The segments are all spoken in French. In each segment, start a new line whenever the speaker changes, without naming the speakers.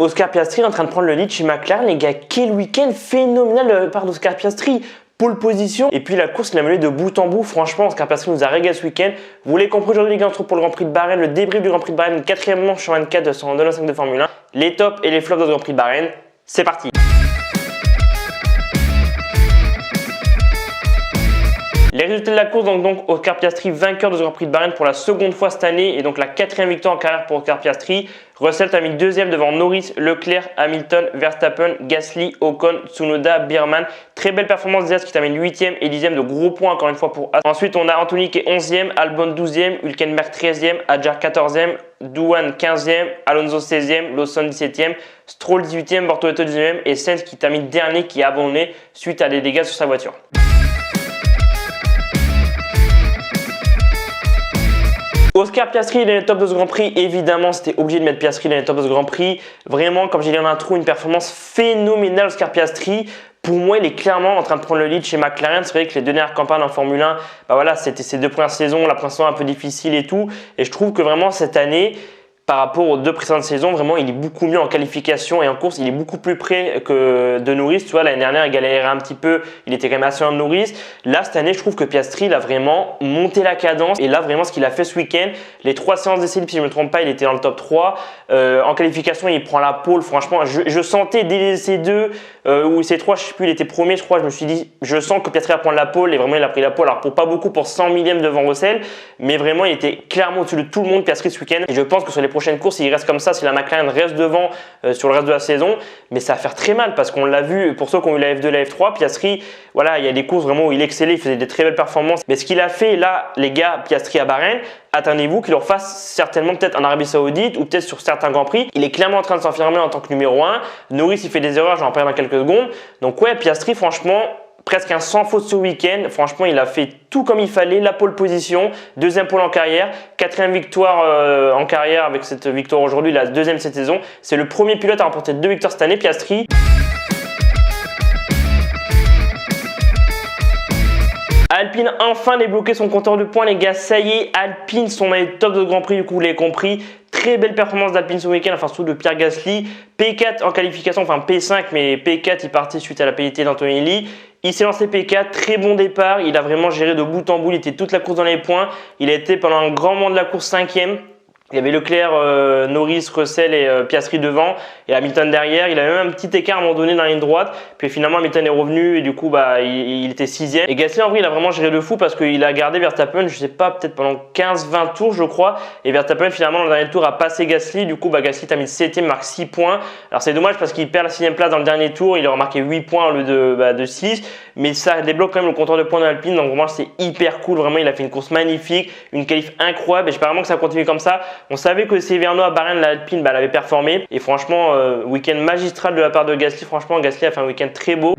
Oscar Piastri est en train de prendre le lead chez McLaren. Les gars, quel week-end phénoménal de la part d'Oscar Piastri. Pole position. Et puis la course, il a mené de bout en bout. Franchement, Oscar Piastri nous a régalé ce week-end. Vous l'avez compris aujourd'hui, les gars, on se retrouve pour le Grand Prix de Bahreïn. Le débrief du Grand Prix de Bahreïn, 4e manche sur 24 de 125 de Formule 1. Les tops et les flops de ce Grand Prix de Bahreïn. C'est parti. Les résultats de la course, donc Oscar Piastri vainqueur de ce Grand Prix de Bahreïn pour la seconde fois cette année et donc la 4e victoire en carrière pour Oscar Piastri. Russell termine 2e devant Norris, Leclerc, Hamilton, Verstappen, Gasly, Ocon, Tsunoda, Biermann. Très belle performance d'As qui termine 8e et 10e, de gros points encore une fois pour As. Ensuite on a Anthony qui est 11e, Albon 12e, Hülkenberg 13e, Hadjar 14e, Douane 15e, Alonso 16e, Lawson 17e, Stroll 18e, Bortoleto 19e et Sainz qui termine dernier qui est abandonné suite à des dégâts sur sa voiture. Oscar Piastri dans les tops de ce Grand Prix, évidemment c'était obligé de mettre Piastri dans les tops de ce Grand Prix. Vraiment, comme j'ai dit en intro, une performance phénoménale Oscar Piastri. Pour moi, il est clairement en train de prendre le lead chez McLaren. C'est vrai que les deux dernières campagnes en Formule 1, c'était ses deux premières saisons, la première saison un peu difficile et tout. Et je trouve que vraiment cette année, par rapport aux deux précédentes saisons, vraiment, il est beaucoup mieux en qualification et en course. Il est beaucoup plus près que de Norris. Tu vois, l'année dernière, il galérait un petit peu. Il était quand même assez loin de Norris. Là, cette année, je trouve que Piastri, il a vraiment monté la cadence. Et là, vraiment, ce qu'il a fait ce week-end, les 3 séances d'essai, si je ne me trompe pas, il était dans le top 3. En qualification, il prend la pole. Franchement, je sentais dès ces 2 ou ces 3, je ne sais plus, il était premier, je crois. Je me suis dit, je sens que Piastri va prendre la pole. Et vraiment, il a pris la pole. Alors, pour pas beaucoup, pour 100 millième devant Russell. Mais vraiment, il était clairement au-dessus de tout le monde, Piastri, ce week-end. Et je pense que sur les prochaine course, il reste comme ça, si la McLaren reste devant sur le reste de la saison, mais ça va faire très mal parce qu'on l'a vu, pour ceux qui ont eu la F2, la F3, Piastri, voilà, il y a des courses vraiment où il excellait, il faisait des très belles performances, mais ce qu'il a fait là, les gars, Piastri à Bahreïn, attendez-vous qu'il le refasse certainement peut-être en Arabie Saoudite ou peut-être sur certains Grands Prix. Il est clairement en train de s'enfermer en tant que numéro 1. Norris, il fait des erreurs, j'en reparle dans quelques secondes. Donc ouais, Piastri, franchement, presque un sans faute ce week-end. Franchement, il a fait tout comme il fallait. La pole position, 2e pole en carrière, 4e victoire en carrière avec cette victoire aujourd'hui, la 2e cette saison. C'est le premier pilote à remporter 2 victoires cette année, Piastri. Alpine enfin débloqué son compteur de points, les gars. Ça y est, Alpine sont dans les tops de Grand Prix, du coup, vous l'avez compris. Très belle performance d'Alpine ce week-end, enfin surtout de Pierre Gasly. P4 en qualification, enfin P5, mais P4 il partait suite à la pénalité d'Antonelli. Il s'est lancé P4, très bon départ. Il a vraiment géré de bout en bout, il était toute la course dans les points. Il a été pendant un grand moment de la course 5e. Il y avait Leclerc, Norris, Russell et Piastri devant et Hamilton derrière. Il avait même un petit écart à un moment donné dans la ligne droite. Puis finalement, Hamilton est revenu et du coup, il était 6e. Et Gasly, en vrai, il a vraiment géré de fou parce qu'il a gardé Verstappen, je sais pas, peut-être pendant 15-20 tours, je crois. Et Verstappen, finalement, dans le dernier tour, a passé Gasly. Du coup, Gasly termine 7e, marque 6 points. Alors, c'est dommage parce qu'il perd la 6e place dans le dernier tour. Il a remarqué 8 points au lieu de 6. Mais ça débloque quand même le compteur de points d'Alpine. Donc, vraiment, c'est hyper cool. Vraiment, il a fait une course magnifique, une qualif incroyable. Et j'espère vraiment que ça continue comme ça. On savait que Séverno à Bahreïn, l'Alpine, elle avait performé. Et franchement, week-end magistral de la part de Gasly. Franchement, Gasly a fait un week-end très beau.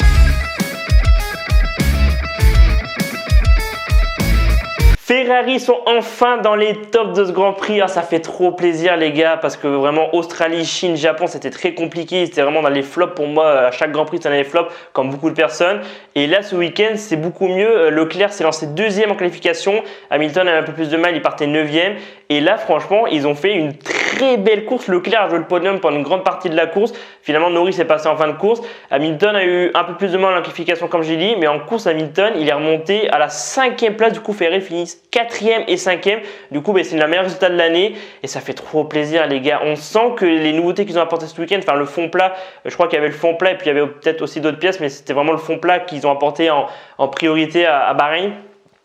Ferrari sont enfin dans les tops de ce Grand Prix. Ah, ça fait trop plaisir les gars parce que vraiment Australie, Chine, Japon c'était très compliqué. C'était vraiment dans les flops pour moi. À chaque Grand Prix c'était dans les flops comme beaucoup de personnes. Et là ce week-end c'est beaucoup mieux. Leclerc s'est lancé 2e en qualification. Hamilton avait un peu plus de mal, il partait 9e. Et là franchement ils ont fait une très belle course. Leclerc a joué le podium pendant une grande partie de la course. Finalement Norris est passé en fin de course. Hamilton a eu un peu plus de mal en qualification comme j'ai dit. Mais en course Hamilton il est remonté à la 5e place. Du coup Ferrari finit 4e et 5e. Du coup, c'est le meilleur résultat de l'année et ça fait trop plaisir, les gars. On sent que les nouveautés qu'ils ont apporté ce week-end, enfin le fond plat, je crois qu'il y avait le fond plat et puis il y avait peut-être aussi d'autres pièces, mais c'était vraiment le fond plat qu'ils ont apporté en priorité à Bahreïn.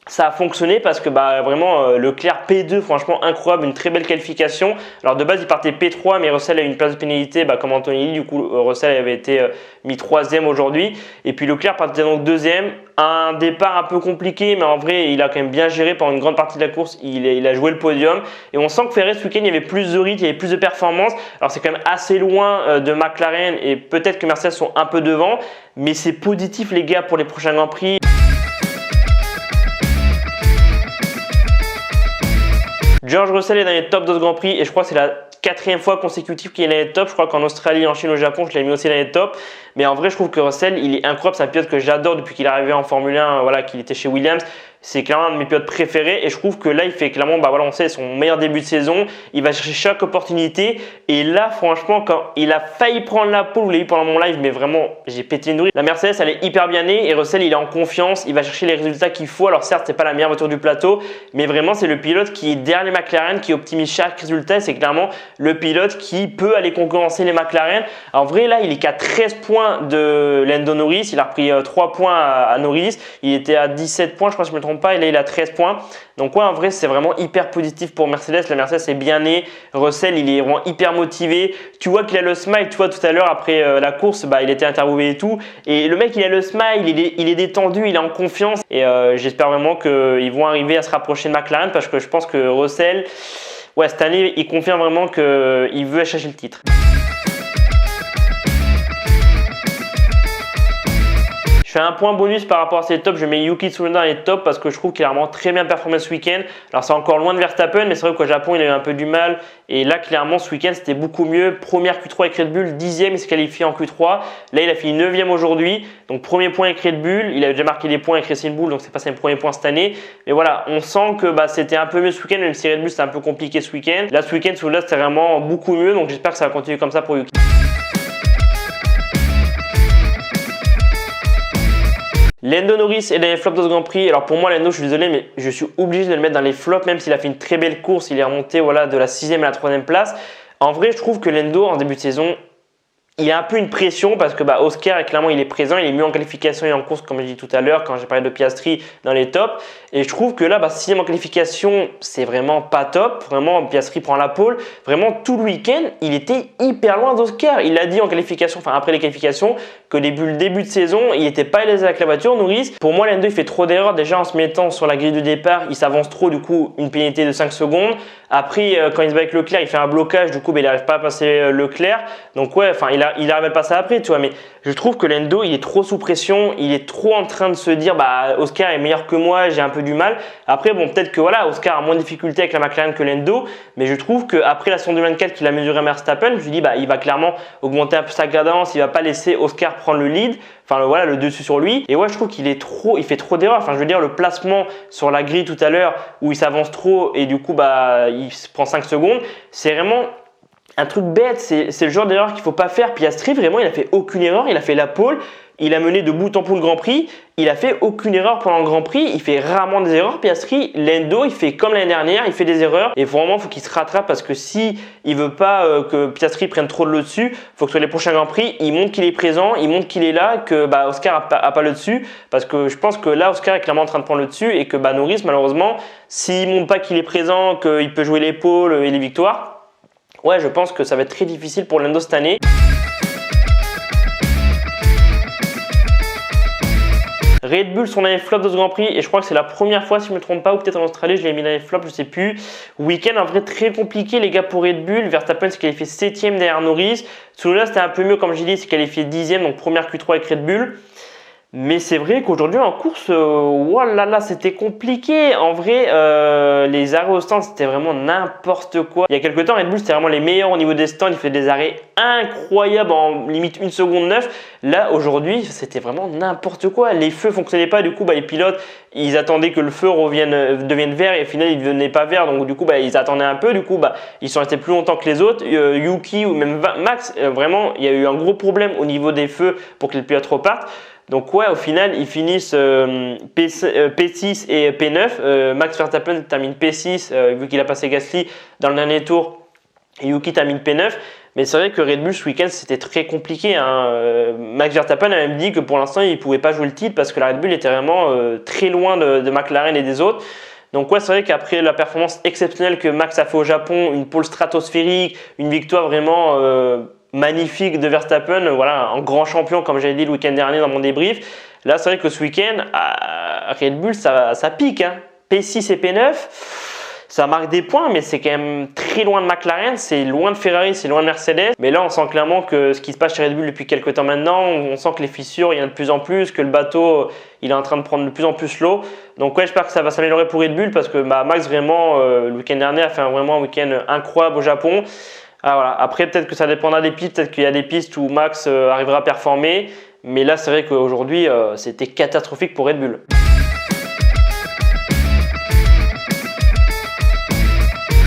Ça a fonctionné parce que vraiment Leclerc P2, franchement incroyable, une très belle qualification. Alors de base il partait P3 mais Russell a eu une place de pénalité comme Antonelli, du coup Russell avait été mis 3e aujourd'hui. Et puis Leclerc partait donc 2e, un départ un peu compliqué mais en vrai il a quand même bien géré pendant une grande partie de la course, il a joué le podium. Et on sent que Ferrari ce week-end il y avait plus de rythme, il y avait plus de performance. Alors c'est quand même assez loin de McLaren et peut-être que Mercedes sont un peu devant, mais c'est positif les gars pour les prochains Grands Prix. George Russell est dans les tops de ce Grand Prix et je crois que c'est la 4e fois consécutive qu'il est dans les tops. Je crois qu'en Australie, en Chine, au Japon, je l'ai mis aussi dans les tops. Mais en vrai, je trouve que Russell, il est incroyable. C'est un pilote que j'adore depuis qu'il est arrivé en Formule 1, voilà, qu'il était chez Williams. c'est clairement un de mes pilotes préférés et je trouve que là il fait clairement, bah voilà, on sait, son meilleur début de saison. Il va chercher chaque opportunité et là franchement quand il a failli prendre la pole, vous l'avez vu pendant mon live, mais vraiment j'ai pété une douille. La Mercedes elle est hyper bien née et Russell il est en confiance, il va chercher les résultats qu'il faut. Alors certes c'est pas la meilleure voiture du plateau, mais vraiment c'est le pilote qui est derrière les McLaren, qui optimise chaque résultat. C'est clairement le pilote qui peut aller concurrencer les McLaren. En vrai là il est qu'à 13 points de Lando Norris, il a repris 3 points à Norris, il était à 17 points je crois si je ne me trompe pas, et là il a 13 points. Donc ouais en vrai c'est vraiment hyper positif pour Mercedes. La Mercedes est bien née, Russell il est vraiment hyper motivé, tu vois qu'il a le smile, tu vois tout à l'heure après la course bah, il était interviewé et tout, et le mec il a le smile, il est détendu, il est en confiance et j'espère vraiment qu'ils vont arriver à se rapprocher de McLaren parce que je pense que Russell, ouais cette année il confirme vraiment qu'il veut chercher le titre. Je fais un point bonus par rapport à ces tops, je mets Yuki Tsunoda dans les tops parce que je trouve qu'il a vraiment très bien performé ce week-end. Alors c'est encore loin de Verstappen, mais c'est vrai qu'au Japon il a eu un peu du mal et là clairement ce week-end c'était beaucoup mieux. Première Q3 avec Red Bull, 10e il s'est qualifié en Q3, là il a fini 9e aujourd'hui, donc premier point avec Red Bull, il avait déjà marqué des points avec Racing Bull donc c'est pas ses premiers points cette année. Mais voilà, on sent que bah, c'était un peu mieux ce week-end, même si Red Bull c'était un peu compliqué ce week-end. Là ce week-end Tsunoda c'était vraiment beaucoup mieux, donc j'espère que ça va continuer comme ça pour Yuki. Lando Norris est dans les flops de ce Grand Prix. Alors pour moi Lando, je suis désolé mais je suis obligé de le mettre dans les flops même s'il a fait une très belle course, il est remonté voilà, de la 6e à la 3e place. En vrai je trouve que Lando en début de saison, il a un peu une pression parce que bah, Oscar clairement il est présent, il est mieux en qualification et en course comme je dit tout à l'heure quand j'ai parlé de Piastri dans les tops. Et je trouve que là, bah, 6e en qualification, c'est vraiment pas top. Vraiment, Piastri prend la pole. Vraiment, tout le week-end, il était hyper loin d'Oscar. Il a dit en qualification, enfin après les qualifications, que le début de saison, il n'était pas à l'aise avec la voiture, Norris. Pour moi, Lando, il fait trop d'erreurs. Déjà, en se mettant sur la grille de départ, il s'avance trop, du coup, une pénalité de 5 secondes. Après, quand il se bat avec Leclerc, il fait un blocage, du coup, bah, il n'arrive pas à passer Leclerc. Donc ouais, enfin, il arrive à le passer après, tu vois. Mais je trouve que Lando, il est trop sous pression. Il est trop en train de se dire, bah, Oscar est meilleur que moi, j'ai un peu du mal. Après, bon, peut-être que voilà, Oscar a moins de difficultés avec la McLaren que Lando, mais je trouve qu'après la saison 2024 qu'il a mesuré à Verstappen, je me dis, bah, il va clairement augmenter un peu sa cadence, il va pas laisser Oscar prendre le lead, enfin voilà, le dessus sur lui. Et ouais, je trouve qu'il fait trop d'erreurs. Enfin, je veux dire, le placement sur la grille tout à l'heure où il s'avance trop et du coup, bah, il se prend 5 secondes, c'est vraiment un truc bête, c'est le genre d'erreur qu'il ne faut pas faire. Piastri, vraiment, il a fait aucune erreur, il a fait la pole. Il a mené de bout en bout le Grand Prix. Il a fait aucune erreur pendant le Grand Prix. Il fait rarement des erreurs. Piastri, Lando, il fait comme l'année dernière. Il fait des erreurs. Et vraiment, il faut qu'il se rattrape parce que si il veut pas que Piastri prenne trop de le dessus, il faut que sur les prochains Grands Prix, il montre qu'il est présent, il montre qu'il est là, que bah, Oscar a pas le dessus. Parce que je pense que là, Oscar est clairement en train de prendre le dessus et que bah, Norris, malheureusement, s'il montre pas qu'il est présent, qu'il peut jouer l'épaule et les victoires, ouais, je pense que ça va être très difficile pour Lando cette année. Red Bull sont dans les flops de ce Grand Prix et je crois que c'est la première fois, si je ne me trompe pas, ou peut-être en Australie, je l'ai mis dans les flops, je sais plus. Week-end en vrai très compliqué les gars pour Red Bull. Verstappen s'est qualifié 7e derrière Norris. Tsunoda c'était un peu mieux comme j'ai dit, il s'est qualifié 10e, donc première Q3 avec Red Bull. Mais c'est vrai qu'aujourd'hui en course, là, c'était compliqué. En vrai, les arrêts au stand, c'était vraiment n'importe quoi. Il y a quelques temps, Red Bull, c'était vraiment les meilleurs au niveau des stands. Il fait des arrêts incroyables en limite 1 seconde 9. Là, aujourd'hui, c'était vraiment n'importe quoi. Les feux fonctionnaient pas. Du coup, bah, les pilotes, ils attendaient que le feu devienne vert et au final, il ne devenait pas vert. Donc, du coup, bah, ils attendaient un peu. Du coup, bah, ils sont restés plus longtemps que les autres. Yuki ou même Max, vraiment, il y a eu un gros problème au niveau des feux pour que les pilotes repartent. Donc ouais, au final, ils finissent P6 et P9. Max Verstappen termine P6 vu qu'il a passé Gasly dans le dernier tour. Et Yuki termine P9. Mais c'est vrai que Red Bull ce week-end, c'était très compliqué. Max Verstappen a même dit que pour l'instant, il ne pouvait pas jouer le titre parce que la Red Bull était vraiment très loin de McLaren et des autres. Donc ouais, c'est vrai qu'après la performance exceptionnelle que Max a fait au Japon, une pole stratosphérique, une victoire vraiment magnifique de Verstappen, voilà, un grand champion comme j'avais dit le week-end dernier dans mon débrief. Là, c'est vrai que ce week-end, à Red Bull, ça pique. P6 et P9, ça marque des points, mais c'est quand même très loin de McLaren, c'est loin de Ferrari, c'est loin de Mercedes. Mais là, on sent clairement que ce qui se passe chez Red Bull depuis quelques temps maintenant, on sent que les fissures, il y en a de plus en plus, que le bateau, il est en train de prendre de plus en plus l'eau. Donc ouais, j'espère que ça va s'améliorer pour Red Bull parce que bah, Max, vraiment, le week-end dernier, a fait vraiment un week-end incroyable au Japon. Ah, voilà. Après, peut-être que ça dépendra des pistes, peut-être qu'il y a des pistes où Max arrivera à performer. Mais là, c'est vrai qu'aujourd'hui, c'était catastrophique pour Red Bull.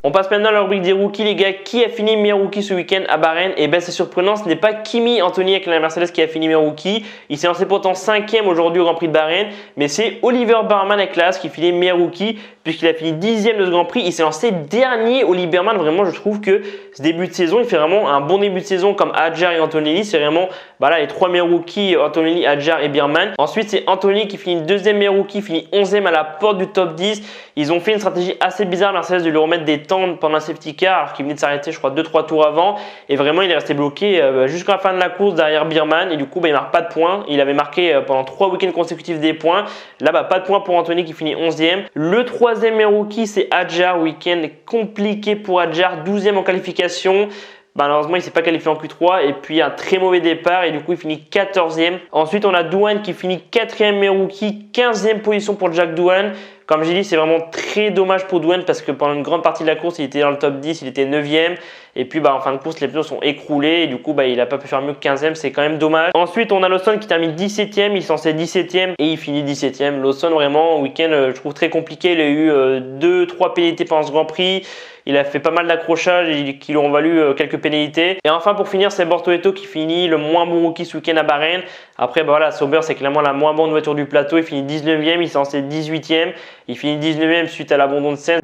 On passe maintenant à la rubrique des rookies, les gars. Qui a fini meilleur rookie ce week-end à Bahreïn? Et ben c'est surprenant, ce n'est pas Kimi Anthony avec la Mercedes qui a fini meilleur rookie. Il s'est lancé pourtant 5e aujourd'hui au Grand Prix de Bahreïn, mais c'est Oliver Bauerman avec l'As qui finit meilleur rookie puisqu'il a fini 10e de ce Grand Prix. Il s'est lancé dernier. Oliver Bauerman, vraiment, je trouve que ce début de saison, il fait vraiment un bon début de saison comme Adjar et Antonelli. C'est vraiment les 3 meilleurs rookies, Antonelli, Adjar et Bauerman. Ensuite, c'est Anthony qui finit 2e meilleur rookie, finit 11e à la porte du top 10. Ils ont fait une stratégie assez bizarre, Mercedes, de lui remettre des temps pendant un safety car alors qu'il venait de s'arrêter, je crois, 2-3 tours avant. Et vraiment, il est resté bloqué jusqu'à la fin de la course derrière Bauerman. Et du coup, il ne marque pas de points. Il avait marqué pendant 3 week-ends consécutifs des points. Là, pas de points pour Anthony qui finit 11e. Le 3e meilleur rookie, c'est Adjar. Week-end compliqué pour Adjar, 12e en qualification. Malheureusement, il ne s'est pas qualifié en Q3 et puis un très mauvais départ et du coup, il finit 14e. Ensuite, on a Doohan qui finit 4e meilleur rookie, 15e position pour Jack Doohan. Comme j'ai dit, c'est vraiment très dommage pour Doohan parce que pendant une grande partie de la course, il était dans le top 10, il était 9e. Et puis en fin de course, les pneus sont écroulés et du coup, il n'a pas pu faire mieux que 15e. C'est quand même dommage. Ensuite, on a Lawson qui termine 17e. Il est censé 17e et il finit 17e. Lawson, vraiment, week-end, je trouve très compliqué. Il a eu 2-3 pénalités pendant ce Grand Prix. Il a fait pas mal d'accrochages qui lui ont valu quelques pénalités. Et enfin, pour finir, c'est Bortoleto qui finit le moins bon rookie ce week-end à Bahreïn. Après, Sauber, c'est clairement la moins bonne voiture du plateau. Il finit 19e, il est censé 18e. Il finit 19e suite à l'abandon de Sainz.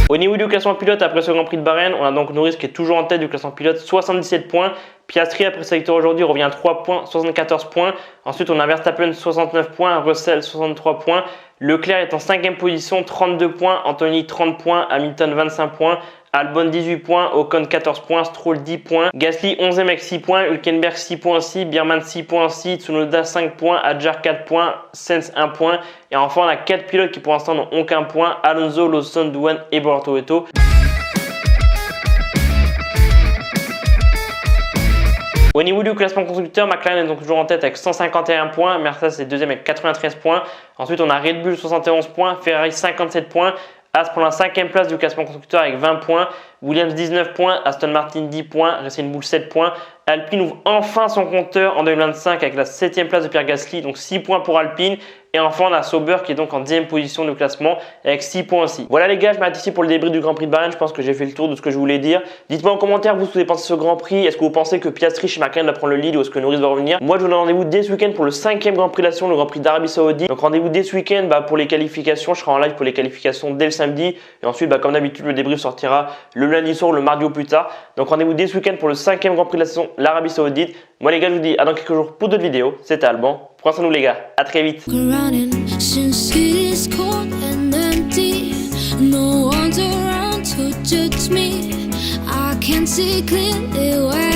Au niveau du classement pilote, après ce Grand Prix de Bahreïn, on a donc Norris qui est toujours en tête du classement pilote, 77 points. Piastri, après sa victoire aujourd'hui, revient à 3 points, 74 points. Ensuite, on a Verstappen, 69 points. Russell, 63 points. Leclerc est en 5e position, 32 points. Anthony, 30 points. Hamilton, 25 points. Albon 18 points, Ocon 14 points, Stroll 10 points, Gasly 11e avec 6 points, Hülkenberg 6 points aussi, Biermann 6 points aussi, Tsunoda 5 points, Adjar 4 points, Sainz 1 point. Et enfin, on a 4 pilotes qui pour l'instant n'ont aucun point, Alonso, Lawson, Doohan et Bortoleto. Au niveau du classement constructeur, McLaren est donc toujours en tête avec 151 points, Mercedes est deuxième avec 93 points. Ensuite, on a Red Bull 71 points, Ferrari 57 points. As prend la 5e place du classement constructeur avec 20 points, Williams 19 points, Aston Martin 10 points, Racing Bull 7 points. Alpine ouvre enfin son compteur en 2025 avec la 7e place de Pierre Gasly, donc 6 points pour Alpine. Et enfin, on a Sauber qui est donc en 10e position du classement avec 6 points aussi. Voilà les gars, je m'arrête ici pour le débrief du Grand Prix de Bahreïn. Je pense que j'ai fait le tour de ce que je voulais dire. Dites-moi en commentaire, vous avez pensé ce Grand Prix. Est-ce que vous pensez que Piastri chez McLaren va prendre le lead ou est-ce que Norris va revenir? Moi, je vous donne rendez-vous dès ce week-end pour le 5e Grand Prix de la saison, le Grand Prix d'Arabie Saoudite. Donc rendez-vous dès ce week-end pour les qualifications. Je serai en live pour les qualifications dès le samedi. Et ensuite, comme d'habitude, le débrief sortira le lundi soir ou le mardi au plus tard. Donc rendez-vous dès ce week-end pour le 5e Grand Prix de la saison, l'Arabie Saoudite. Moi les gars, je vous dis à dans quelques jours pour d'autres vidéos. C'était Alban. Prenez soin de vous les gars. À très vite. No one's around to judge me. I can see clearly where